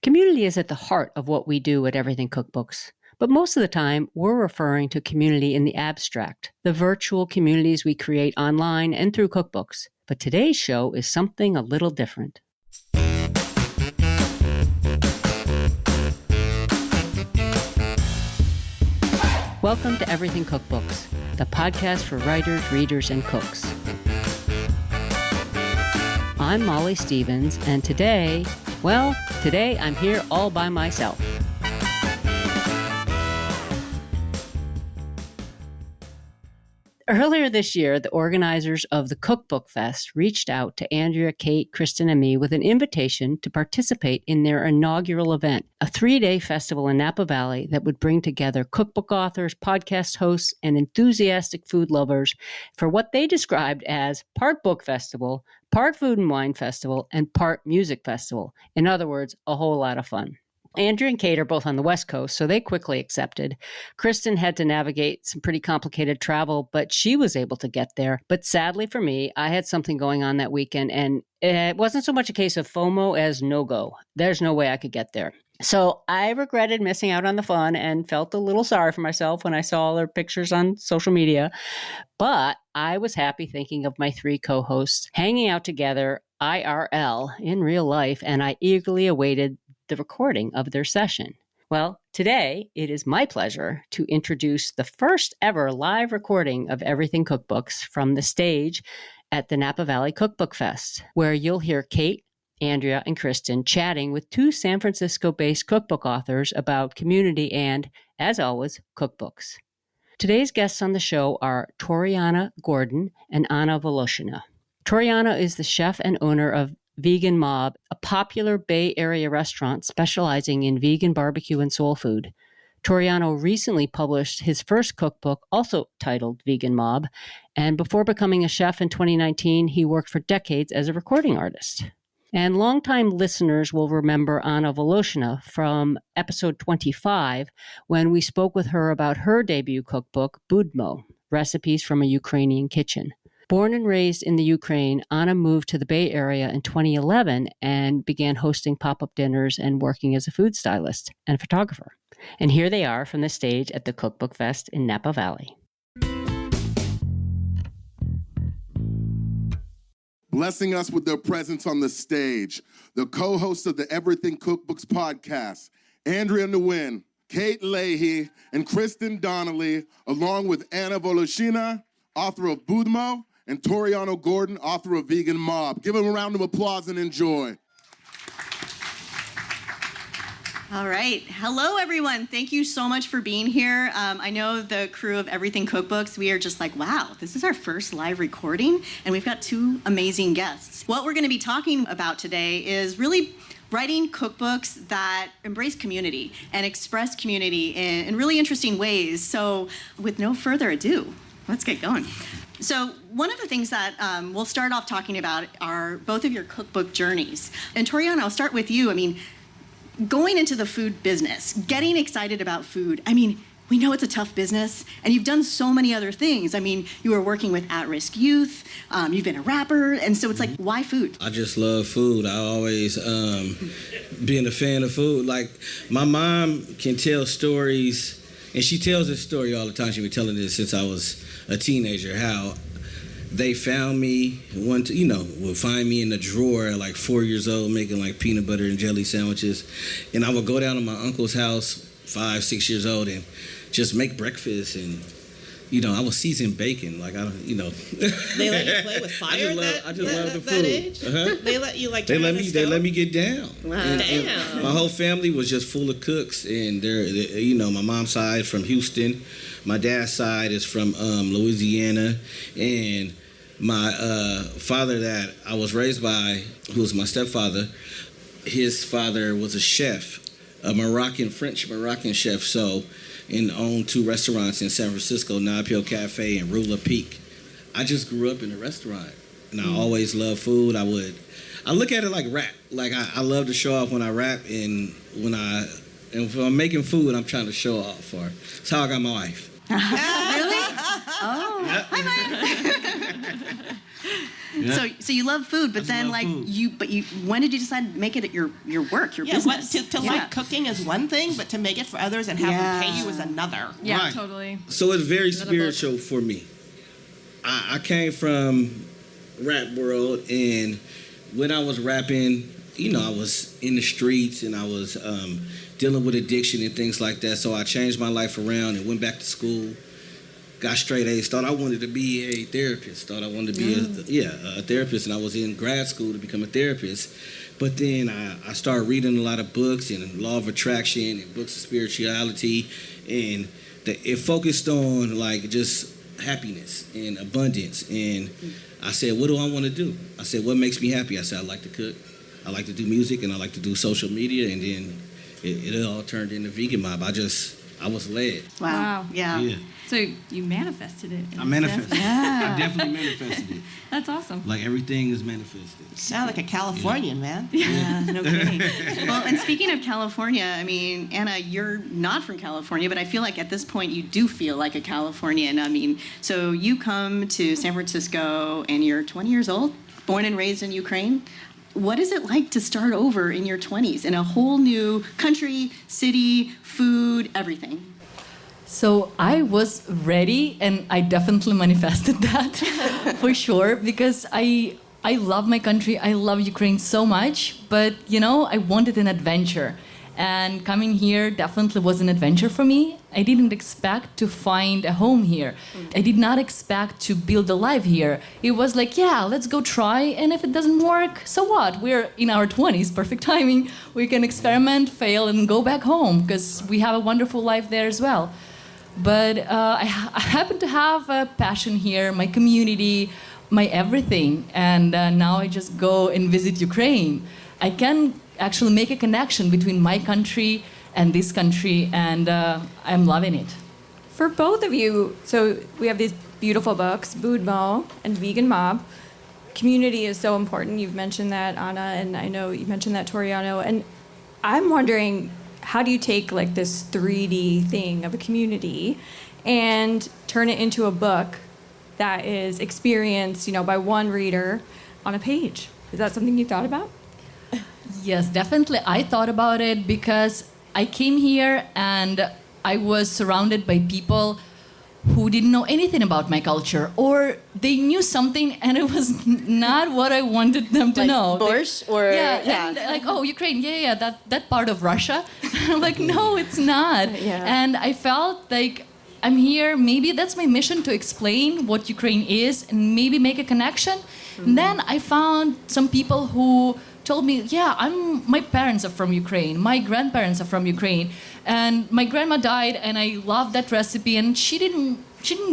Community is at the heart of what we do at Everything Cookbooks. But most of the time, we're referring to community in the abstract, the virtual communities we create online and through cookbooks. But today's show is something a little different. Welcome to Everything Cookbooks, the podcast for writers, readers, and cooks. I'm Molly Stevens, and today I'm here all by myself. Earlier this year, the organizers of the Cookbook Fest reached out to Andrea, Kate, Kristin, and me with an invitation to participate in their inaugural event, a 3-day festival in Napa Valley that would bring together cookbook authors, podcast hosts, and enthusiastic food lovers for what they described as part book festival, part food and wine festival, and part music festival. In other words, a whole lot of fun. Andrea and Kate are both on the West Coast, so they quickly accepted. Kristin had to navigate some pretty complicated travel, but she was able to get there. But sadly for me, I had something going on that weekend, and it wasn't so much a case of FOMO as no-go. There's no way I could get there. So I regretted missing out on the fun and felt a little sorry for myself when I saw their pictures on social media. But I was happy thinking of my 3 co-hosts hanging out together IRL in real life, and I eagerly awaited the recording of their session. Well, today it is my pleasure to introduce the first ever live recording of Everything Cookbooks from the stage at the Napa Valley Cookbook Fest, where you'll hear Kate, Andrea, and Kristin chatting with 2 San Francisco-based cookbook authors about community and, as always, cookbooks. Today's guests on the show are Toriano Gordon and Anna Voloshnya. Toriano is the chef and owner of Vegan Mob, a popular Bay Area restaurant specializing in vegan barbecue and soul food. Toriano recently published his first cookbook, also titled Vegan Mob, and before becoming a chef in 2019, he worked for decades as a recording artist. And longtime listeners will remember Anna Voloshnya from episode 25, when we spoke with her about her debut cookbook, Budmo, Recipes from a Ukrainian Kitchen. Born and raised in the Ukraine, Anna moved to the Bay Area in 2011 and began hosting pop-up dinners and working as a food stylist and photographer. And here they are from the stage at the Cookbook Fest in Napa Valley. Blessing us with their presence on the stage, the co-hosts of the Everything Cookbooks podcast, Andrea Nguyen, Kate Leahy, and Kristin Donnelly, along with Anna Voloshnya, author of Budmo, and Toriano Gordon, author of Vegan Mob. Give them a round of applause and enjoy. All right. Hello, everyone. Thank you so much for being here. I know the crew of Everything Cookbooks, we are just like, wow, this is our first live recording, and we've got 2 amazing guests. What we're going to be talking about today is really writing cookbooks that embrace community and express community in really interesting ways. So with no further ado, let's get going. So one of the things that we'll start off talking about are both of your cookbook journeys. And Toriano, I'll start with you. I mean, going into the food business, getting excited about food. I mean, we know it's a tough business, and you've done so many other things. I mean, you were working with at-risk youth, you've been a rapper, and so it's like, why food? I just love food. I always been a fan of food. Like, my mom can tell stories, and she tells this story all the time. She's been telling this since I was a teenager, how they found me, would find me in the drawer at like 4 years old making like peanut butter and jelly sandwiches. And I would go down to my uncle's house, 5, 6 years old, and just make breakfast. And, I was seasoning bacon. Like, They let you play with fire I just love the food. Age? Uh-huh. They let you They let me get down. Wow. And my whole family was just full of cooks. And my mom's side from Houston. My dad's side is from Louisiana, and my father that I was raised by, who was my stepfather, his father was a chef, a French Moroccan chef, and owned 2 restaurants in San Francisco, Napa Cafe and Rula Peak. I just grew up in a restaurant, and I always loved food. I look at it like rap. Like, I love to show off when I rap, and if I'm making food, I'm trying to show off. That's how I got my wife. Really? Oh. Yep. Hi, Mike. So you love food, but then like food. When did you decide to make it your work, your business? To like cooking is one thing, but to make it for others and have them pay you is another. Yeah, right. totally. So it's very spiritual for me. I came from rap world, and when I was rapping, I was in the streets and I was dealing with addiction and things like that. So I changed my life around and went back to school, got straight A's, thought I wanted to be a therapist, thought I wanted to be a therapist, and I was in grad school to become a therapist. But then I started reading a lot of books and law of attraction and books of spirituality, and it focused on like just happiness and abundance. And I said, what do I want to do? I said, what makes me happy? I said, I like to cook, I like to do music, and I like to do social media. And then it all turned into Vegan Mob. I was led. Wow. Yeah. So you manifested it. I manifested it. Yeah. I definitely manifested it. That's awesome. Like everything is manifested. Sound like a Californian, man. Yeah, no kidding. Well, and speaking of California, I mean, Anna, you're not from California, but I feel like at this point you do feel like a Californian. I mean, so you come to San Francisco and you're 20 years old, born and raised in Ukraine. What is it like to start over in your 20s in a whole new country, city, food, everything? So I was ready, and I definitely manifested that for sure, because I love my country. I love Ukraine so much, but I wanted an adventure, and coming here definitely was an adventure for me. I didn't expect to find a home here. I did not expect to build a life here. It was like, yeah, let's go try, and if it doesn't work, so what? We're in our 20s, perfect timing. We can experiment, fail, and go back home, because we have a wonderful life there as well. But I happen to have a passion here, my community, my everything. And now I just go and visit Ukraine. I can actually make a connection between my country and this country, and I'm loving it. For both of you, so we have these beautiful books, Budmo and Vegan Mob. Community is so important. You've mentioned that, Anna, and I know you mentioned that, Toriano. And I'm wondering, how do you take like this 3D thing of a community and turn it into a book that is experienced, by one reader on a page? Is that something you thought about? Yes, definitely. I thought about it because I came here and I was surrounded by people who didn't know anything about my culture, or they knew something and it was not what I wanted them to know. Borscht And like, oh, Ukraine, that part of Russia. I'm like, no, it's not. Yeah. And I felt like I'm here, maybe that's my mission, to explain what Ukraine is and maybe make a connection. And then I found some people who told me, my parents are from Ukraine, my grandparents are from Ukraine, and my grandma died, and I loved that recipe, and she didn't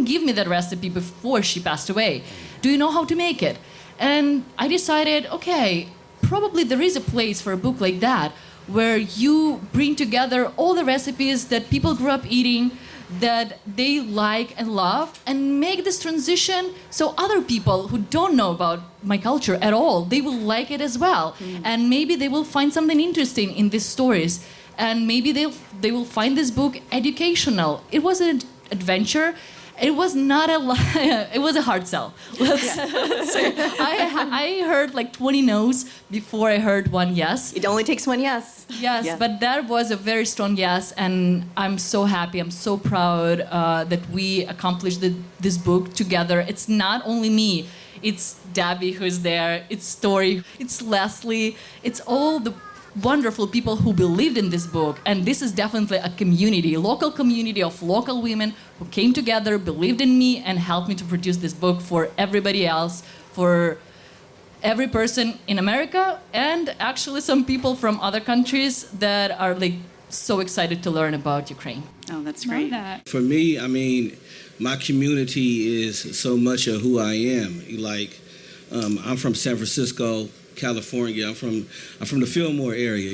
give me that recipe before she passed away. Do you know how to make it? And I decided, okay, probably there is a place for a book like that, where you bring together all the recipes that people grew up eating, that they like and love, and make this transition so other people who don't know about my culture at all, they will like it as well. And maybe they will find something interesting in these stories, and maybe they will find this book educational. It was an adventure. It was not it was a hard sell. Let's say. I heard like 20 no's before I heard one yes. It only takes one yes. Yes, Yeah. but that was a very strong yes, and I'm so happy, I'm so proud that we accomplished this book together. It's not only me, it's Debbie who's there, it's Story, it's Leslie, it's all the wonderful people who believed in this book. And this is definitely a community, a local community of local women who came together, believed in me, and helped me to produce this book for everybody else, for every person in America, and actually some people from other countries that are like so excited to learn about Ukraine. Oh, that's great. Love that. For me, I mean, my community is so much of who I am. Like, I'm from San Francisco, California. I'm from the Fillmore area.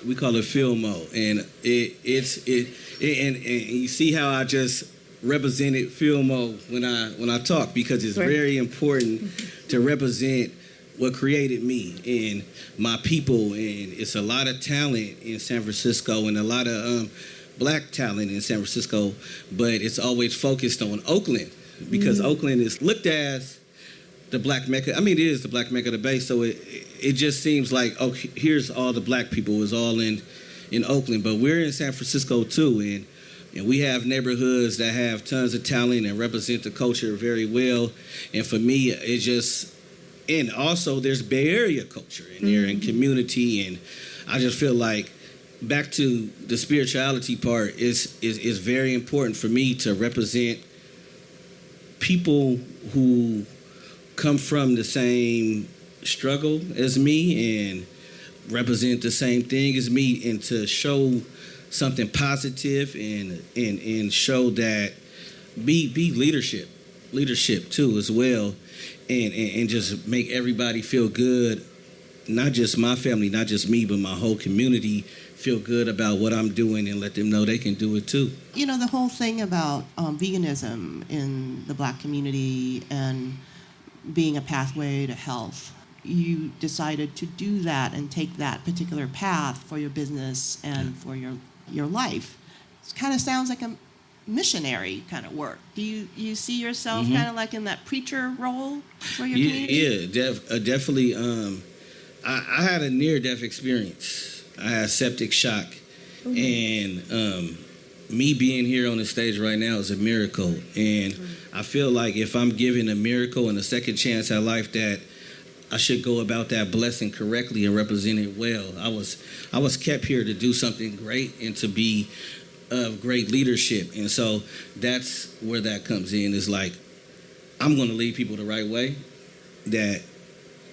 We call it Fillmo, and and you see how I just represented Fillmo when I talk, because it's very important to represent what created me and my people. And it's a lot of talent in San Francisco and a lot of black talent in San Francisco, but it's always focused on Oakland, because Oakland is looked as the Black Mecca. I mean, it is the Black Mecca of the Bay, so it just seems like, oh, here's all the Black people is all in Oakland, but we're in San Francisco too, and we have neighborhoods that have tons of talent and represent the culture very well. And for me, it just, and also there's Bay Area culture in there and community, and I just feel like back to the spirituality part is very important for me to represent people who come from the same struggle as me and represent the same thing as me, and to show something positive and show that be leadership too as well, and just make everybody feel good, not just my family, not just me, but my whole community feel good about what I'm doing, and let them know they can do it too. You know, the whole thing about veganism in the Black community and being a pathway to health, you decided to do that and take that particular path for your business and for your life. It kind of sounds like a missionary kind of work. Do you see yourself kind of like in that preacher role for your community? Yeah, definitely. I had a near-death experience. I had septic shock, and me being here on the stage right now is a miracle. And I feel like if I'm given a miracle and a second chance at life, that I should go about that blessing correctly and represent it well. I was kept here to do something great and to be of great leadership, and so that's where that comes in. Is like, I'm going to lead people the right way that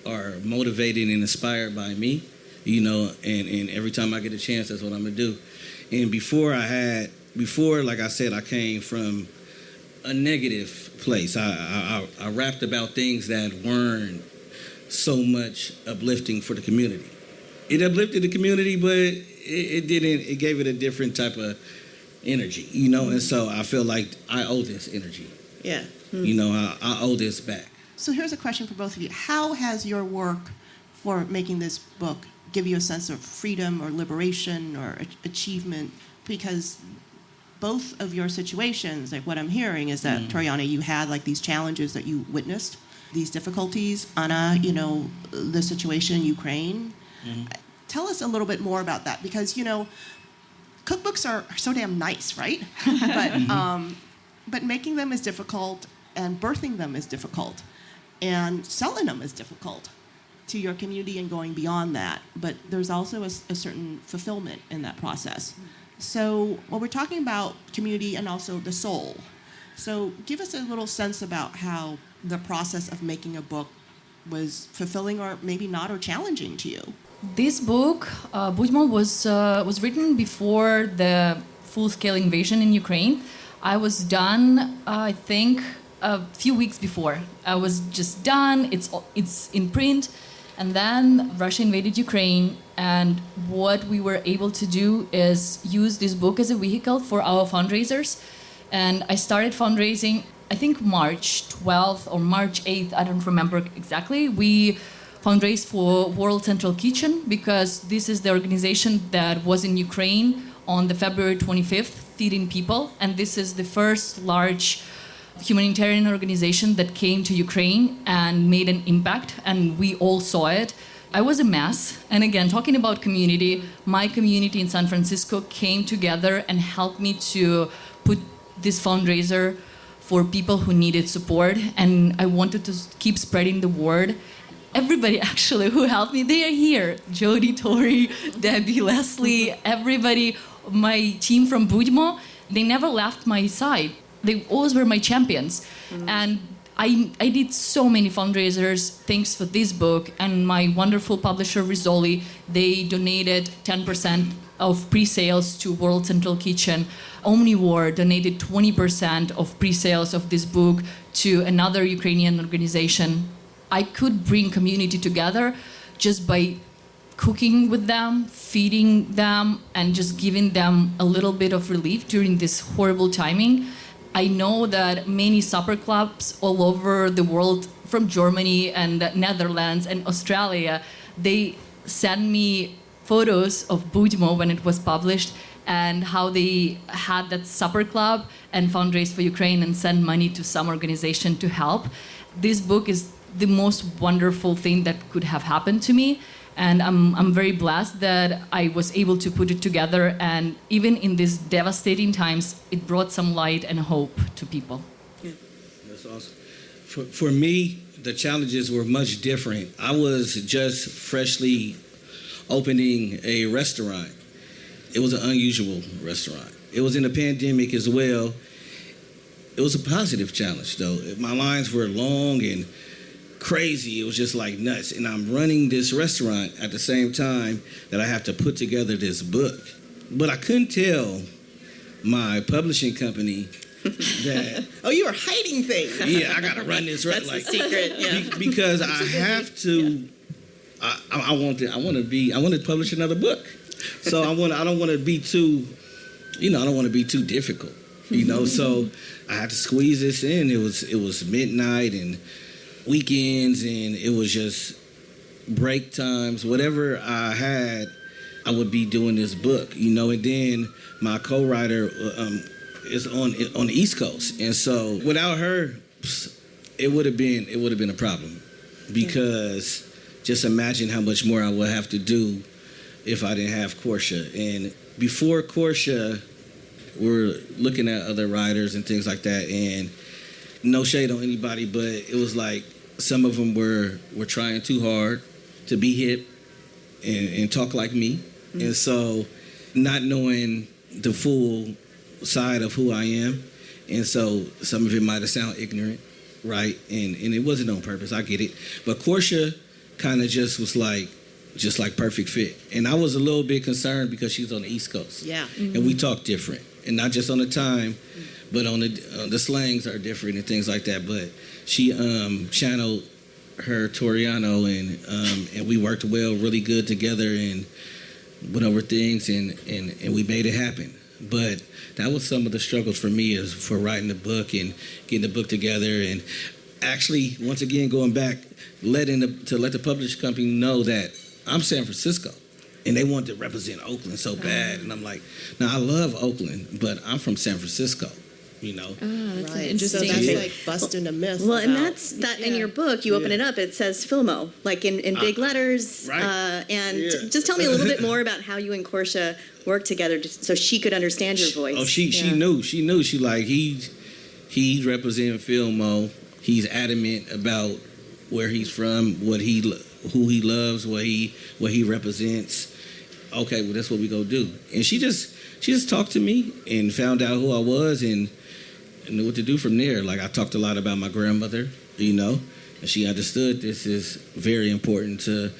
are motivated and inspired by me, you know, and every time I get a chance, that's what I'm going to do. And before, like I said, I came from a negative place. I rapped about things that weren't so much uplifting for the community. It uplifted the community, but it didn't. It gave it a different type of energy, you know. And so I feel like I owe this energy. Yeah. You know, I owe this back. So here's a question for both of you. How has your work for making this book give you a sense of freedom or liberation or achievement? Because both of your situations, like what I'm hearing is that, Toriano, you had like these challenges that you witnessed, these difficulties. Anna, you know, the situation in Ukraine. Tell us a little bit more about that, because, you know, cookbooks are so damn nice, right? But making them is difficult, and birthing them is difficult, and selling them is difficult to your community and going beyond that. But there's also a certain fulfillment in that process. So when we're talking about community and also the soul, so give us a little sense about how the process of making a book was fulfilling or maybe not, or challenging to you. This book, Budmo, was written before the full-scale invasion in Ukraine. I was done, I think, a few weeks before. I was just done. It's in print, and then Russia invaded Ukraine. And what we were able to do is use this book as a vehicle for our fundraisers. And I started fundraising, I think March 12th or March 8th. I don't remember exactly. We fundraised for World Central Kitchen, because this is the organization that was in Ukraine on the February 25th, feeding people. And this is the first large humanitarian organization that came to Ukraine and made an impact, and we all saw it. I was a mess. And again, talking about community, my community in San Francisco came together and helped me to put this fundraiser for people who needed support. And I wanted to keep spreading the word. Everybody actually who helped me, they are here. Jody, Tori, Debbie, Leslie, everybody, my team from Budmo, they never left my side. They always were my champions. And I did so many fundraisers thanks for this book. And my wonderful publisher, Rizzoli, they donated 10% of pre-sales to World Central Kitchen. Omnivore donated 20% of pre-sales of this book to another Ukrainian organization. I could bring community together just by cooking with them, feeding them, and just giving them a little bit of relief during this horrible timing. I know that many supper clubs all over the world, from Germany and the Netherlands and Australia, they send me photos of Budmo when it was published, and how they had that supper club and fundraised for Ukraine and send money to some organization to help. This book is the most wonderful thing that could have happened to me. And I'm very blessed that I was able to put it together. And even in these devastating times, it brought some light and hope to people. That's awesome. For me, the challenges were much different. I was just freshly opening a restaurant. It was an unusual restaurant. It was in a pandemic as well. It was a positive challenge, though. My lines were long and crazy. It was just like nuts. And I'm running this restaurant at the same time that I have to put together this book. But I couldn't tell my publishing company that... Oh, you were hiding things. Yeah, I got to run this right. That's the secret, yeah. Because I have to... I want to publish another book. So I don't want to be too... I don't want to be too difficult. So I had to squeeze this in. It was midnight and weekends, and it was just break times. Whatever I had, I would be doing this book, and then my co-writer is on the East Coast, and so without her, it would have been a problem, because just imagine how much more I would have to do if I didn't have Portia. And before Portia, we're looking at other writers and things like that, and no shade on anybody, but it was like some of them were trying too hard to be hip and talk like me. Mm-hmm. And so not knowing the full side of who I am, and so some of it might have sounded ignorant, right? And it wasn't on purpose, I get it. But Portia kind of just was like perfect fit. And I was a little bit concerned because she's on the East Coast. Yeah. Mm-hmm. And we talk different. And not just on the time, but on the slangs are different and things like that. But she channeled her Toriano, and we worked really good together and went over things, and we made it happen. But that was some of the struggles for me is for writing the book and getting the book together, and actually, once again, going back, let the publishing company know that I'm San Francisco. And they wanted to represent Oakland so bad. And I'm like, now I love Oakland, but I'm from San Francisco, That's right. interesting. So that's like busting a myth. Well, and that's that in your book, you open it up, it says Filmo, like in big letters. Right. Just tell me a little bit more about how you and Portia worked together so she could understand your voice. Oh, she knew. She like, he represents Filmo. He's adamant about where he's from, who he loves, what he represents. Okay, well, that's what we go do. And she just talked to me and found out who I was and knew what to do from there. Like, I talked a lot about my grandmother, and she understood this book is very important to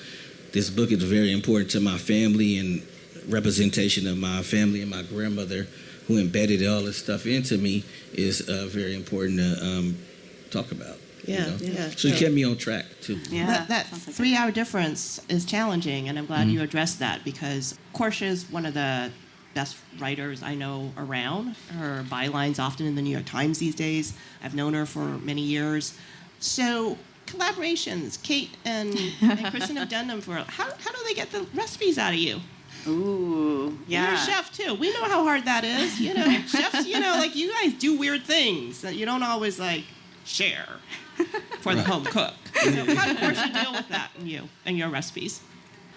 my family and representation of my family, and my grandmother, who embedded all this stuff into me, is very important to talk about. Yeah. So you kept me on track, too. Yeah. That 3-hour difference is challenging, and I'm glad you addressed that, because Portia is one of the best writers I know around. Her byline's often in the New York Times these days. I've known her for many years. So collaborations, Kate and Kristin have done them for. How do they get the recipes out of you? Ooh, yeah. You're a chef, too. We know how hard that is. Chefs, like you guys do weird things that you don't always share for the home cook. So how did Portia deal with that in you and your recipes?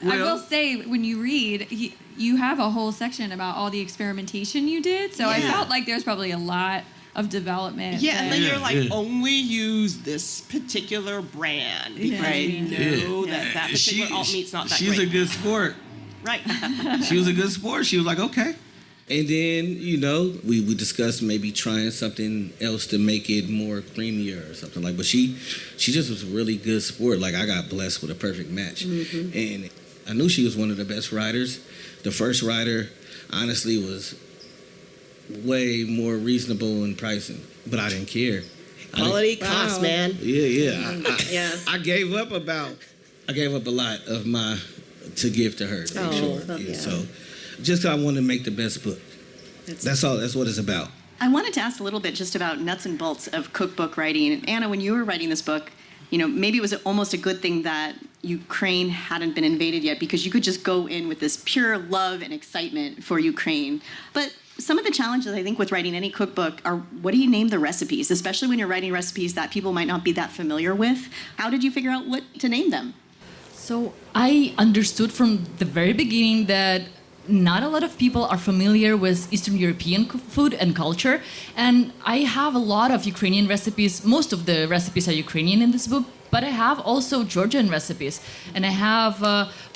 I will say, when you read, you have a whole section about all the experimentation you did. So I felt like there's probably a lot of development. Yeah, and then you're only use this particular brand because we know that particular alt meat's not that great. She's a good sport. Right. She was a good sport. She was like, okay. And then, we discussed maybe trying something else to make it more creamier or something like. But she just was a really good sport. Like, I got blessed with a perfect match. Mm-hmm. And I knew she was one of the best writers. The first writer, honestly, was way more reasonable in pricing. But I didn't care. Quality cost, man. Yeah. I gave up a lot of to give to her. So just 'cause I wanted to make the best book. That's all. That's what it's about. I wanted to ask a little bit just about nuts and bolts of cookbook writing. Anna, when you were writing this book, maybe it was almost a good thing that Ukraine hadn't been invaded yet, because you could just go in with this pure love and excitement for Ukraine. But some of the challenges, I think, with writing any cookbook are, what do you name the recipes, especially when you're writing recipes that people might not be that familiar with? How did you figure out what to name them? So I understood from the very beginning that not a lot of people are familiar with Eastern European food and culture. And I have a lot of Ukrainian recipes. Most of the recipes are Ukrainian in this book, but I have also Georgian recipes. And I have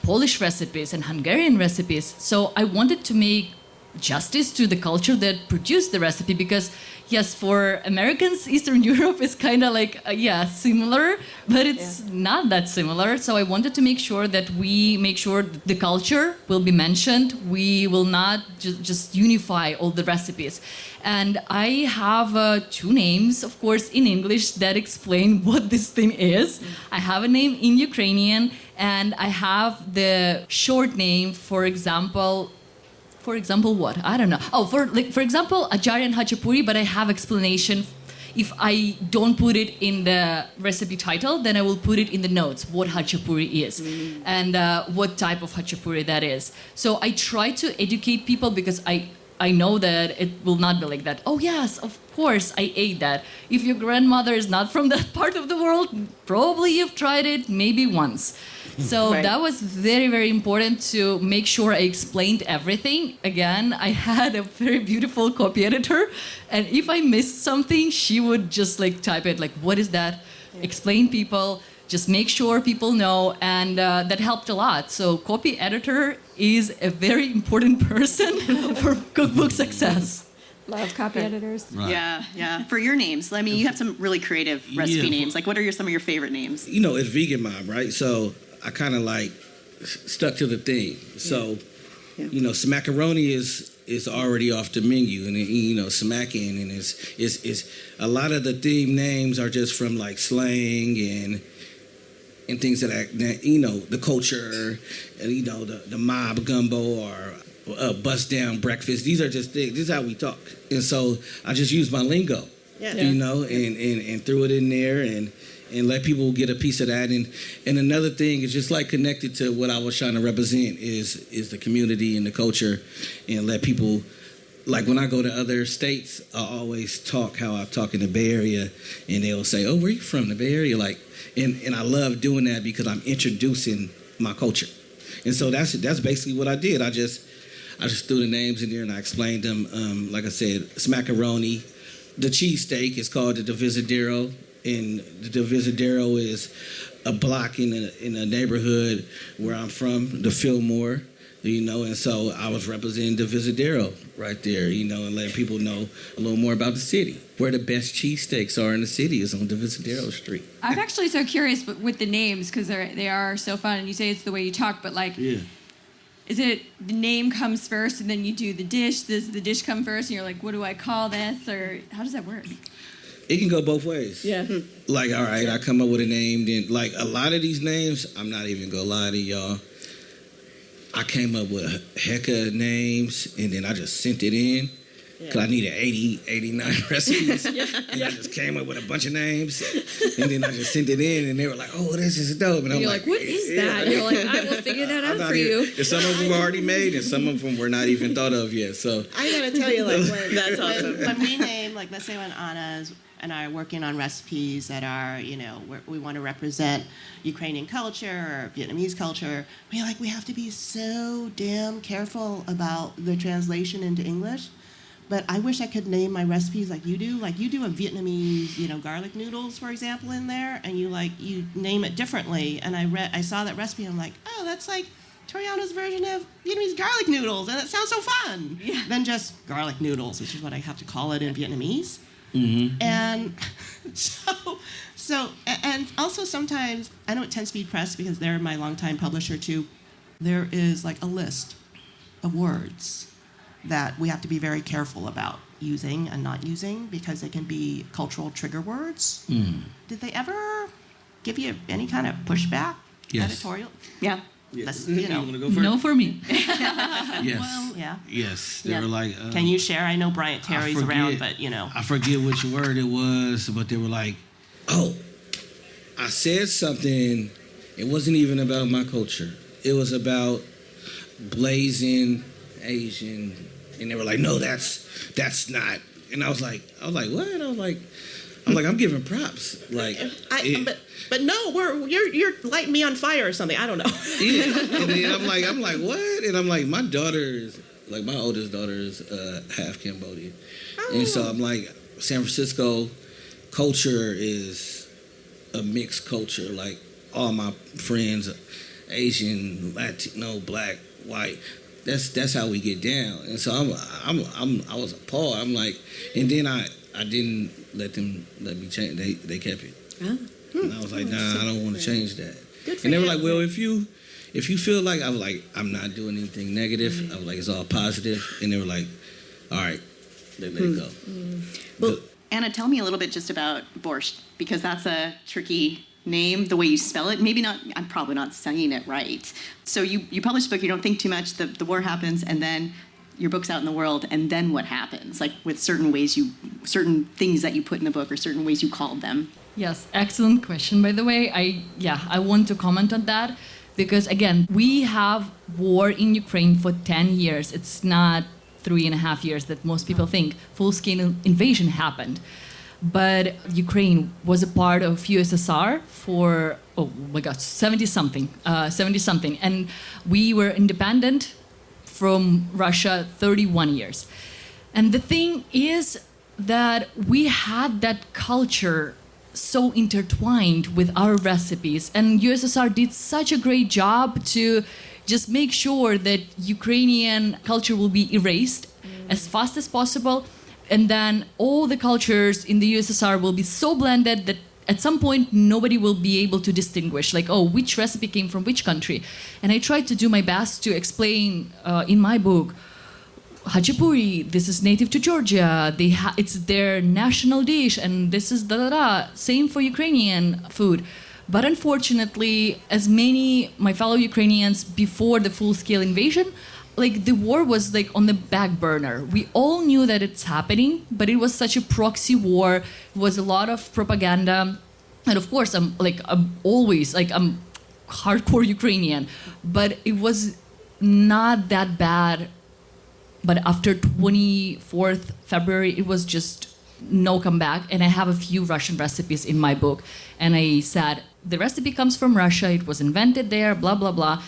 Polish recipes and Hungarian recipes. So I wanted to make justice to the culture that produced the recipe, because yes, for Americans, Eastern Europe is kind of like similar, but it's not that similar. So I wanted to make sure that we make sure the culture will be mentioned. We will not just unify all the recipes. And I have 2 names, of course, in English that explain what this thing is. I have a name in Ukrainian, and I have the short name, for example, what? I don't know. Oh, for example, Ajarian Hachapuri, but I have explanation. If I don't put it in the recipe title, then I will put it in the notes what hachapuri is and what type of hachapuri that is. So I try to educate people, because I know that it will not be like that. Oh yes, of course I ate that. If your grandmother is not from that part of the world, probably you've tried it maybe once. So that was very, very important to make sure I explained everything. Again, I had a very beautiful copy editor, and if I missed something, she would just like type it like, what is that? Explain people, just make sure people know, and that helped a lot. So copy editor is a very important person for cookbook success. Love copy editors. Right. Yeah. For your names, I mean, you have some really creative recipe names. Like, what are some of your favorite names? You know, it's Vegan Mob, right? So I kind of like stuck to the theme. So, you know, smackaroni is already off the menu, and you know, smacking, and is a lot of the theme names are just from like slang and things that you know, the culture, and you know, the mob gumbo or bust down breakfast. These are just things. This is how we talk, and so I just use my lingo, you know, and threw it in there and let people get a piece of that. And another thing is just like connected to what I was trying to represent is the community and the culture, and let people, like when I go to other states, I always talk how I talk in the Bay Area, and they'll say, oh, where are you from? The Bay Area? Like, and I love doing that because I'm introducing my culture. And so that's basically what I did. I just threw the names in there and I explained them. Like I said, smackaroni. The cheesesteak is called the Divisadero. And the Divisadero is a block in a neighborhood where I'm from, the Fillmore, you know, and so I was representing Divisadero right there, you know, and letting people know a little more about the city. Where the best cheesesteaks are in the city is on Divisadero Street. I'm actually so curious with the names, because they are so fun, and you say it's the way you talk, but like, is it the name comes first and then you do the dish? Does the dish come first and you're like, what do I call this? Or how does that work? It can go both ways. Yeah. Like, all right, I come up with a name, then, like, a lot of these names, I'm not even gonna lie to y'all, I came up with a heck of names, and then I just sent it in, because I needed 89 recipes, and I just came up with a bunch of names, and then I just sent it in, and they were like, oh, this is dope, and I'm You're like, what is that? You're like, I will figure that out for you. And some of them were already made, and some of them were not even thought of yet, so. I gotta tell you, like, that's awesome. When we name, like, let's say when Anna and I are working on recipes that are, you know, we want to represent Ukrainian culture or Vietnamese culture, we have to be so damn careful about the translation into English. But I wish I could name my recipes like you do. Like, you do a Vietnamese, you know, garlic noodles, for example, in there, and you name it differently. And I saw that recipe, and I'm like, oh, that's like Toriano's version of Vietnamese garlic noodles, and it sounds so fun. Yeah. Than just garlic noodles, which is what I have to call it in Vietnamese. Mm-hmm. And so, and also sometimes, I know at 10 Speed Press, because they're my longtime publisher too, there is like a list of words that we have to be very careful about using and not using, because they can be cultural trigger words. Mm. Did they ever give you any kind of pushback? Yes. Editorial? Yeah. Yes. You know. Want to go first? No for me. Yes. Well, yeah. Yes. They were like. Can you share? I know Bryant Terry's around, but you know. I forget which word it was, but they were like, "Oh, I said something it wasn't even about my culture. It was about blazing Asian, and they were like, no, that's not. And I was like, what? I was like, I'm giving props. Like, but no, you're lighting me on fire or something. I don't know. Yeah. And then I'm like, what? And I'm like, my oldest daughter is half Cambodian, and so I'm like, San Francisco culture is a mixed culture. Like all my friends, Asian, Latino, black, white. That's how we get down. And so I was appalled. I'm like, and then I didn't let me change. They kept it. And I was like, nah, I don't want to change that. And they were like, well, if you feel like, I was like, I'm not doing anything negative. I was like, it's all positive. And they were like, all right, they let it go. Well, Anna, tell me a little bit just about borscht, because that's a tricky name, the way you spell it. Maybe not, I'm probably not saying it right. So you publish a book, you don't think too much, the war happens, and then your book's out in the world, and then what happens? Like with certain things that you put in the book, or certain ways you called them. Yes, excellent question, by the way. I want to comment on that because, again, we have war in Ukraine for 10 years. It's not 3.5 years that most people think. Full-scale invasion happened. But Ukraine was a part of USSR for, 70-something. And we were independent from Russia 31 years. And the thing is that we had that culture so intertwined with our recipes, and USSR did such a great job to just make sure that Ukrainian culture will be erased as fast as possible, and then all the cultures in the USSR will be so blended that at some point nobody will be able to distinguish, like, oh, which recipe came from which country. And I tried to do my best to explain in my book, Hachapuri, this is native to Georgia. It's their national dish, and this is da-da-da. Same for Ukrainian food. But unfortunately, as my fellow Ukrainians before the full-scale invasion, like the war was like on the back burner. We all knew that it's happening, but it was such a proxy war. It was a lot of propaganda. And of course, I'm hardcore Ukrainian, but it was not that bad. But after 24th February, it was just no comeback. And I have a few Russian recipes in my book. And I said, the recipe comes from Russia. It was invented there, blah, blah, blah.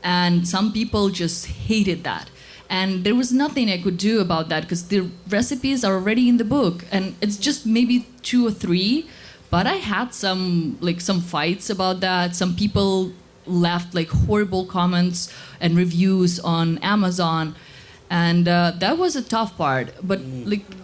And some people just hated that. And there was nothing I could do about that because the recipes are already in the book. And it's just maybe 2 or 3. But I had some fights about that. Some people left like horrible comments and reviews on Amazon. And that was a tough part. But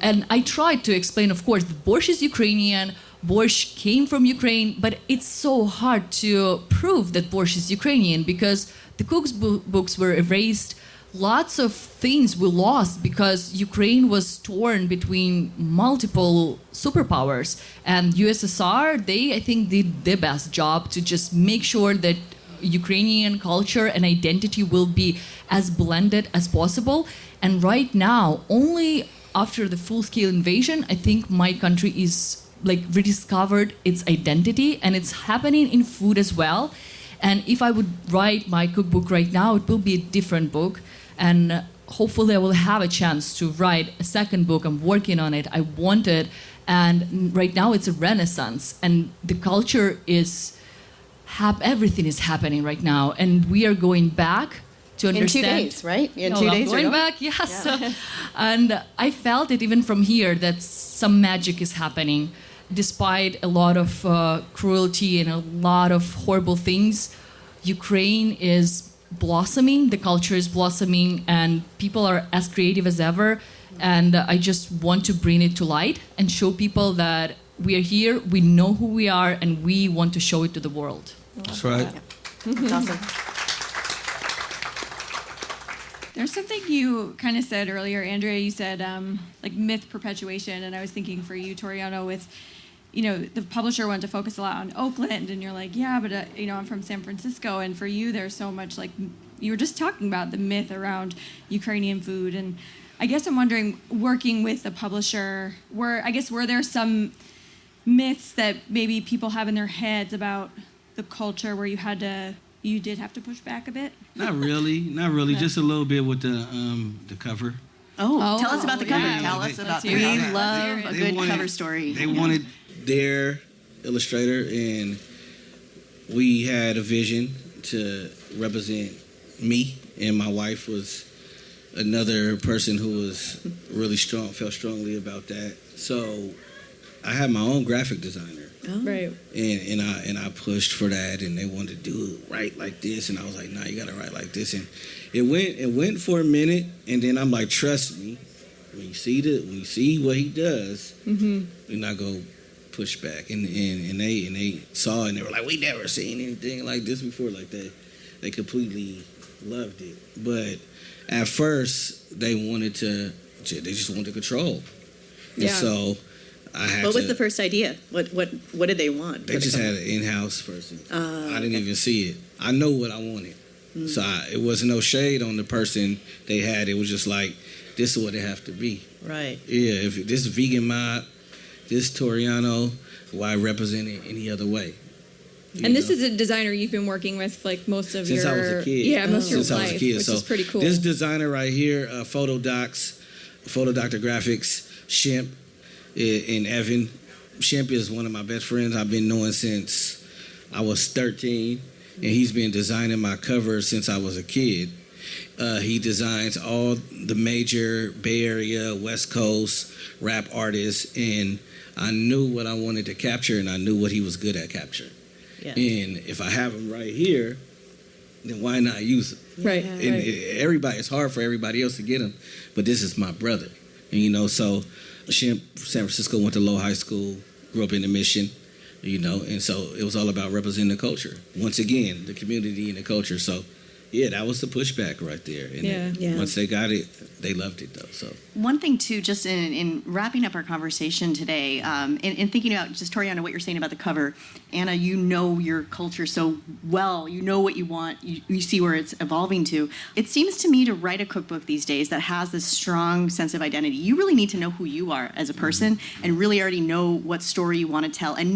and I tried to explain, of course, the borscht is Ukrainian. Borscht came from Ukraine, but it's so hard to prove that borscht is Ukrainian because the cookbooks were erased. Lots of things were lost because Ukraine was torn between multiple superpowers. And USSR, I think, did their best job to just make sure that Ukrainian culture and identity will be as blended as possible. And right now, only after the full-scale invasion, I think my country is rediscovered its identity, and it's happening in food as well. And if I would write my cookbook right now, it will be a different book. And hopefully I will have a chance to write a second book. I'm working on it. I want it. And right now it's a renaissance. And the culture is... everything is happening right now. And we are going back to understand... In 2 days, right? In 2 days going back, yes. Yeah. And I felt it even from here that some magic is happening. Despite a lot of cruelty and a lot of horrible things, Ukraine is blossoming, the culture is blossoming, and people are as creative as ever. And I just want to bring it to light and show people that we are here, we know who we are, and we want to show it to the world. That's right. That's awesome. There's something you kind of said earlier, Andrea. You said myth perpetuation, and I was thinking for you, Toriano, with the publisher wanted to focus a lot on Oakland, and you're like, yeah, but I'm from San Francisco, and for you, there's so much you were just talking about the myth around Ukrainian food, and I guess I'm wondering, working with the publisher, were there some myths that maybe people have in their heads about the culture where you did have to push back a bit? Not really. Just a little bit with the cover. Oh, tell us about the cover. yeah. Tell us about the cover. We love a good cover story. They wanted their illustrator, and we had a vision to represent me, and my wife was another person who was really felt strongly about that. So I had my own graphic designer. Oh. Right. And I pushed for that, and they wanted to do it right like this, and I was like, nah, you gotta write like this. And it went for a minute, and then I'm like, trust me, when you see what he does, Mm-hmm. you're not gonna push back. And they saw it, and they were like, we never seen anything like this before. Like they completely loved it. But at first they just wanted control. Yeah. And so I had What was the first idea? What did they want? They just had an in-house person. I didn't even see it. I know what I wanted. Mm. So it wasn't no shade on the person they had. It was just like, this is what it have to be. Right. Yeah, if this vegan mob, this Toriano, why represent it any other way? And this is a designer you've been working with like most of Since your... I was a kid. Yeah, most of your Since I was a life, kid. which So is pretty cool. This designer right here, Photodoctor Graphics, Shemp, and Evan. Shemp is one of my best friends I've been knowing since I was 13, and he's been designing my covers since I was a kid. He designs all the major Bay Area, West Coast rap artists, and I knew what I wanted to capture, and I knew what he was good at capturing. Yeah. And if I have him right here, then why not use him? Right. And right. it's hard for everybody else to get him, but this is my brother. And, so Shemp, San Francisco, went to Low High School, grew up in the Mission, and so it was all about representing the culture. Once again, the community and the culture. So, yeah, that was the pushback right there. And once they got it, they loved it, though. So one thing, too, just in wrapping up our conversation today, in thinking about just, Toriano, what you're saying about the cover, Anna, you know your culture so well. You know what you want. You see where it's evolving to. It seems to me to write a cookbook these days that has this strong sense of identity. You really need to know who you are as a person and really already know what story you want to tell. And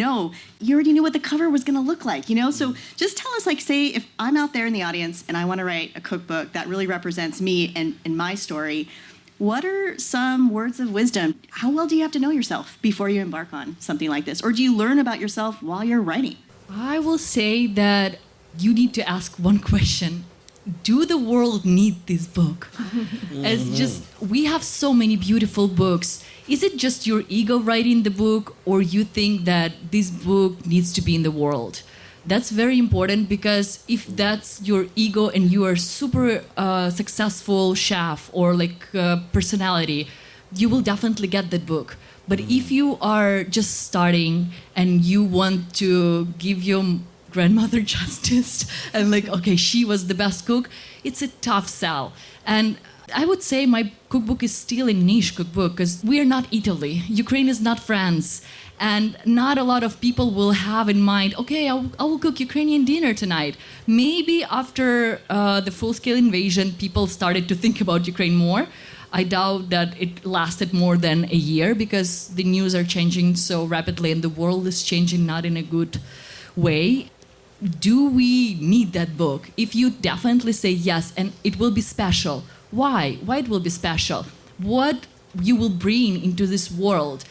you already knew what the cover was going to look like, So just tell us, say, if I'm out there in the audience and I want to write a cookbook that really represents me and my story, what are some words of wisdom? How well do you have to know yourself before you embark on something like this? Or do you learn about yourself while you're writing? I will say that you need to ask one question. Do the world need this book? We have so many beautiful books. Is it just your ego writing the book, or you think that this book needs to be in the world? That's very important, because if that's your ego and you are super successful chef or personality, you will definitely get that book. But if you are just starting and you want to give your grandmother justice and okay, she was the best cook, it's a tough sell. And I would say my cookbook is still a niche cookbook, because we are not Italy. Ukraine is not France. And not a lot of people will have in mind, okay, I will cook Ukrainian dinner tonight. Maybe after the full-scale invasion, people started to think about Ukraine more. I doubt that it lasted more than a year, because the news are changing so rapidly and the world is changing not in a good way. Do we need that book? If you definitely say yes, and it will be special. Why? Why it will be special? What you will bring into this world?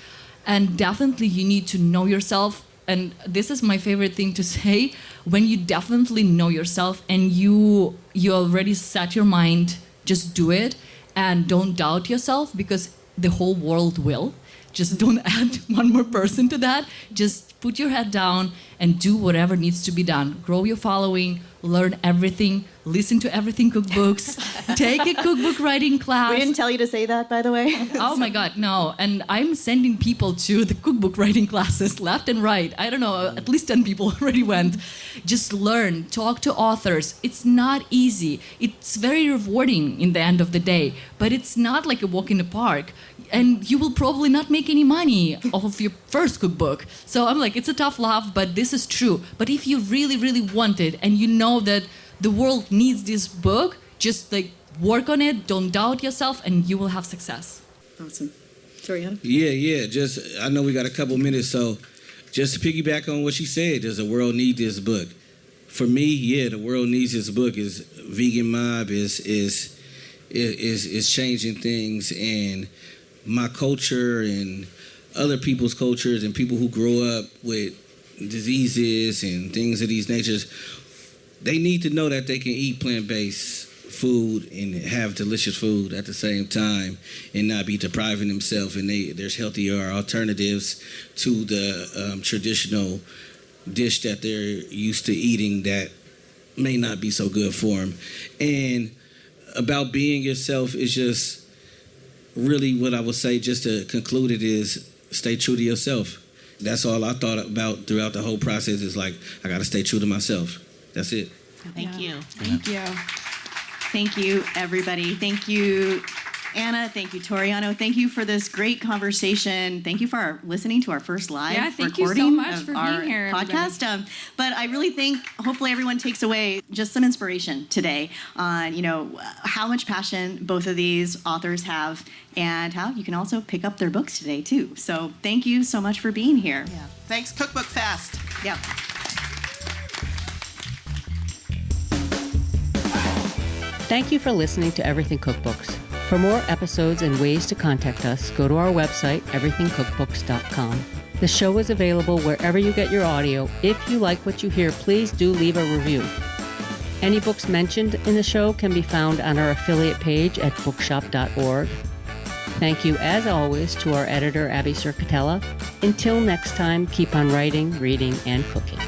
And definitely you need to know yourself. And this is my favorite thing to say. When you definitely know yourself and you already set your mind, just do it. And don't doubt yourself, because the whole world will. Just don't add one more person to that. Just put your head down and do whatever needs to be done. Grow your following, learn everything, listen to everything cookbooks, take a cookbook writing class. We didn't tell you to say that, by the way. Oh my God, no. And I'm sending people to the cookbook writing classes left and right. I don't know, at least 10 people already went. Just learn, talk to authors. It's not easy. It's very rewarding in the end of the day, but it's not like a walk in the park. And you will probably not make any money off of your first cookbook. So I'm it's a tough love, but this is true. But if you really, really want it and you know that the world needs this book, just work on it, don't doubt yourself, and you will have success. Awesome. Toriano? Yeah. I know we got a couple minutes, so just to piggyback on what she said, does the world need this book? for me, yeah, the world needs this book. Is Vegan Mob is changing things, and my culture and other people's cultures and people who grow up with diseases and things of these natures, they need to know that they can eat plant-based food and have delicious food at the same time and not be depriving themselves, and there's healthier alternatives to the traditional dish that they're used to eating that may not be so good for them. And about being yourself is just really what I would say, just to conclude it, is stay true to yourself. That's all I thought about throughout the whole process, is like, I got to stay true to myself. That's it. Thank you. Thank you. Thank you, everybody. Thank you, Anna. Thank you, Toriano. Thank you for this great conversation. Thank you for listening to our first live thank you so recording much of for our being here, podcast. But I really think, hopefully, everyone takes away just some inspiration today on, how much passion both of these authors have, and how you can also pick up their books today too. So thank you so much for being here. Yeah. Thanks, Cookbook Fest. Yeah. Thank you for listening to Everything Cookbooks. For more episodes and ways to contact us, go to our website, everythingcookbooks.com. The show is available wherever you get your audio. If you like what you hear, please do leave a review. Any books mentioned in the show can be found on our affiliate page at bookshop.org. Thank you, as always, to our editor, Abby Circatella. Until next time, keep on writing, reading, and cooking.